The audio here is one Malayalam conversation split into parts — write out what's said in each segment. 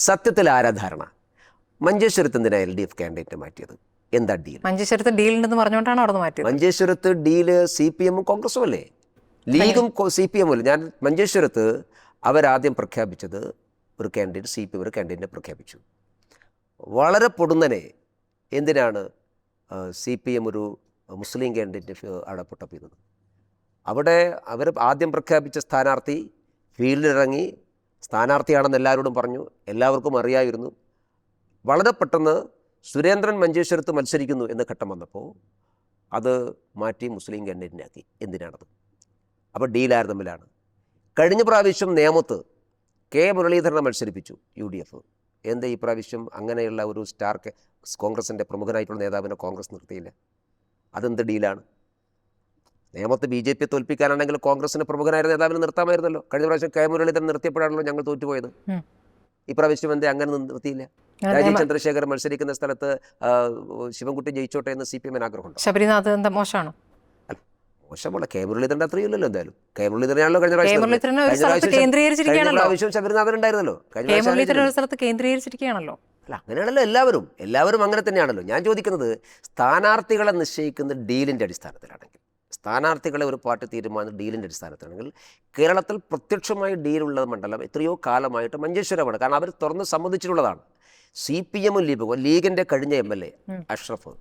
സത്യത്തിൽ ആരാ ധാരണ? മഞ്ചേശ്വരത്ത് എന്തിനാണ് LDF കാൻഡിഡേറ്റ് മാറ്റിയത്? എന്താ ഡീൽ? മഞ്ചേശ്വരത്ത് ഡീൽ ഉണ്ടെന്ന് പറഞ്ഞുകൊണ്ടാണ് അവിടെ നിന്ന് മാറ്റിയത്. മഞ്ചേശ്വരത്ത് ഡീല് CPM കോൺഗ്രസും അല്ലേ, ലീഗും CPM അല്ലേ. ഞാൻ മഞ്ചേശ്വരത്ത് അവരാദ്യം പ്രഖ്യാപിച്ചത് ഒരു കാൻഡിഡേറ്റ്, CPM ഒരു കാൻഡിഡേറ്റിനെ പ്രഖ്യാപിച്ചു. വളരെ പൊടുന്നനെ എന്തിനാണ് CPM ഒരു മുസ്ലിം കാൻഡിഡേറ്റ് അവിടെ പുട്ടപ്പ് ചെയ്തത്? അവിടെ അവർ ആദ്യം പ്രഖ്യാപിച്ച സ്ഥാനാർത്ഥി ഫീൽഡിലിറങ്ങി സ്ഥാനാർത്ഥിയാണെന്ന് എല്ലാവരോടും പറഞ്ഞു, എല്ലാവർക്കും അറിയായിരുന്നു. വളരെ പെട്ടെന്ന് സുരേന്ദ്രൻ മഞ്ചേശ്വരത്ത് മത്സരിക്കുന്നു എന്ന ഘട്ടം വന്നപ്പോൾ അത് മാറ്റി മുസ്ലിം കാൻഡിഡേറ്റിനെ ആക്കി. എന്തിനാണത്? അപ്പോൾ ഡീലാർ തമ്മിലാണ്. കഴിഞ്ഞ പ്രാവശ്യം നേമത്ത് മുരളീധരനെ മത്സരിപ്പിച്ചു UDF. എന്താ ഈ പ്രാവശ്യം അങ്ങനെയുള്ള ഒരു സ്റ്റാർ കോൺഗ്രസിൻ്റെ പ്രമുഖനായിട്ടുള്ള നേതാവിനെ കോൺഗ്രസ് നിർത്തിയില്ല? അതെന്ത് ഡീലാണ്? നേമത്ത് BJP തോൽപ്പിക്കാനാണെങ്കിൽ കോൺഗ്രസിന് പ്രമുഖനായ നേതാവിനെ നിർത്താമായിരുന്നല്ലോ. കഴിഞ്ഞ പ്രാവശ്യം മുരളീധരൻ നിർത്തിയപ്പോഴാണല്ലോ ഞങ്ങൾ തോറ്റുപോയത്. ഇപ്രാവശ്യം എന്തേ അങ്ങനെ നിർത്തിയില്ല? രാജീവ് ചന്ദ്രശേഖർ മത്സരിക്കുന്ന സ്ഥലത്ത് ശിവൻകുട്ടി ജയിച്ചോട്ടെ എന്ന് CPM ആഗ്രഹമുണ്ടോ? ശബരിനാഥ് എന്താ മോശമാണോ? മോശമല്ല, മുരളീധരൻ്റെ അത്രയും ഇല്ലല്ലോ. എന്തായാലും മുരളീധരനാണല്ലോ കഴിഞ്ഞ പ്രാവശ്യം ശബരിനാഥൻ ഉണ്ടായിരുന്നല്ലോ. കേന്ദ്രീകരിച്ചിരിക്കുകയാണല്ലോ. അല്ല, അങ്ങനെയാണല്ലോ എല്ലാവരും അങ്ങനെ തന്നെയാണല്ലോ. ഞാൻ ചോദിക്കുന്നത്, സ്ഥാനാർത്ഥികളെ നിശ്ചയിക്കുന്ന ഡീലിൻ്റെ അടിസ്ഥാനത്തിലാണെങ്കിൽ, സ്ഥാനാർത്ഥികളെ ഒരു പാർട്ടി തീരുമാനം ഡീലിൻ്റെ അടിസ്ഥാനത്തിലാണെങ്കിൽ, കേരളത്തിൽ പ്രത്യക്ഷമായി ഡീലുള്ള മണ്ഡലം എത്രയോ കാലമായിട്ട് മഞ്ചേശ്വരമാണ്. കാരണം അവർ തുറന്ന് സമ്മതിച്ചിട്ടുള്ളതാണ്. CPM ലീഗിൻ്റെ കഴിഞ്ഞ MLA അഷ്റഫ്,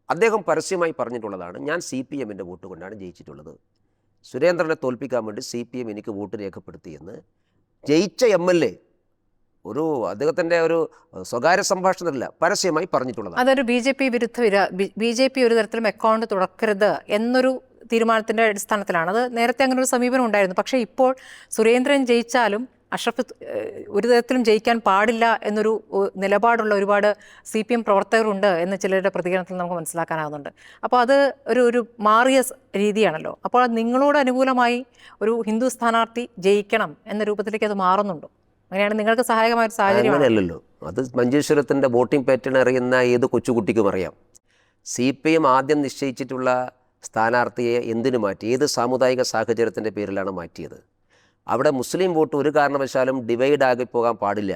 അദ്ദേഹം പരസ്യമായി പറഞ്ഞിട്ടുള്ളതാണ്, ഞാൻ CPMൻ്റെ വോട്ട് കൊണ്ടാണ് ജയിച്ചിട്ടുള്ളത്. സുരേന്ദ്രനെ തോൽപ്പിക്കാൻ വേണ്ടി CPM എനിക്ക് വോട്ട് രേഖപ്പെടുത്തിയെന്ന് ജയിച്ച MLA ഒരു അദ്ദേഹത്തിൻ്റെ ഒരു സ്വകാര്യ സംഭാഷണമല്ല, പരസ്യമായി പറഞ്ഞിട്ടുള്ളത്. അതൊരു BJP വിരുദ്ധ BJP ഒരു തരത്തിലും അക്കൗണ്ട് തുറക്കരുത് എന്നൊരു തീരുമാനത്തിൻ്റെ അടിസ്ഥാനത്തിലാണ്. അത് നേരത്തെ അങ്ങനെ ഒരു സമീപനം ഉണ്ടായിരുന്നു. പക്ഷേ ഇപ്പോൾ സുരേന്ദ്രൻ ജയിച്ചാലും അഷ്റഫ് ഒരു തരത്തിലും ജയിക്കാൻ പാടില്ല എന്നൊരു നിലപാടുള്ള ഒരുപാട് CPM പ്രവർത്തകരുണ്ട് എന്ന് ചിലരുടെ പ്രതികരണത്തിൽ നമുക്ക് മനസ്സിലാക്കാനാകുന്നുണ്ട്. അപ്പോൾ അത് ഒരു മാറിയ രീതിയാണല്ലോ. അപ്പോൾ നിങ്ങളോട് അനുകൂലമായി ഒരു ഹിന്ദു സ്ഥാനാർത്ഥി ജയിക്കണം എന്ന രൂപത്തിലേക്ക് അത് മാറുന്നുണ്ടോ? അങ്ങനെയാണ് നിങ്ങൾക്ക് സഹായകമായ ഒരു സാഹചര്യം? അങ്ങനെയല്ലല്ലോ. അത് മഞ്ചേശ്വരത്തിൻ്റെ വോട്ടിംഗ് പാറ്റേൺ അറിയുന്ന ഏത് കൊച്ചുകുട്ടിക്കും അറിയാം. CPM ആദ്യം നിശ്ചയിച്ചിട്ടുള്ള സ്ഥാനാർത്ഥിയെ എന്തിനു മാറ്റി? ഏത് സാമുദായിക സാഹചര്യത്തിൻ്റെ പേരിലാണ് മാറ്റിയത്? അവിടെ മുസ്ലിം വോട്ട് ഒരു കാരണവശാലും ഡിവൈഡ് ആകി പോകാൻ പാടില്ല,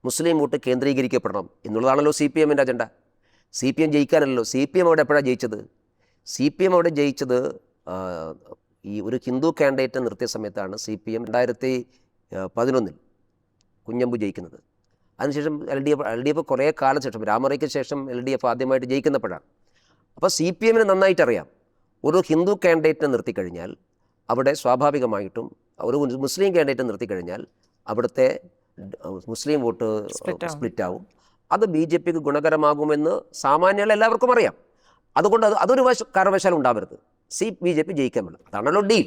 മുസ്ലിം വോട്ട് കേന്ദ്രീകരിക്കപ്പെടണം എന്നുള്ളതാണല്ലോ CPMൻ്റെ അജണ്ട. CPM ജയിക്കാനല്ലോ. CPM അവിടെ എപ്പോഴാണ് ജയിച്ചത്? CPM അവിടെ ജയിച്ചത് ഈ ഒരു ഹിന്ദു കാൻഡിഡേറ്റ് നിർത്തിയ സമയത്താണ്. CPM 2011 കുഞ്ഞമ്പു ജയിക്കുന്നത്. അതിനുശേഷം LDF കുറേ കാലം ശേഷം, രാമറയ്ക്ക് ശേഷം LDF ആദ്യമായിട്ട് ജയിക്കുന്നപ്പോഴാണ്. അപ്പോൾ CPMന് നന്നായിട്ട് അറിയാം, ഒരു ഹിന്ദു കാൻഡിഡേറ്റിനെ നിർത്തിക്കഴിഞ്ഞാൽ അവിടെ സ്വാഭാവികമായിട്ടും ഒരു മുസ്ലിം കാൻഡിഡേറ്റ് നിർത്തിക്കഴിഞ്ഞാൽ അവിടുത്തെ മുസ്ലിം വോട്ട് സ്പ്ലിറ്റാവും. അത് BJPക്ക് ഗുണകരമാകുമെന്ന് സാമാന്യങ്ങൾ എല്ലാവർക്കും അറിയാം. അതുകൊണ്ട് അതൊരു കാരണവശാലും ഉണ്ടാവരുത്. BJP ജയിക്കാൻ വേണം. അതാണല്ലോ ഡീൽ.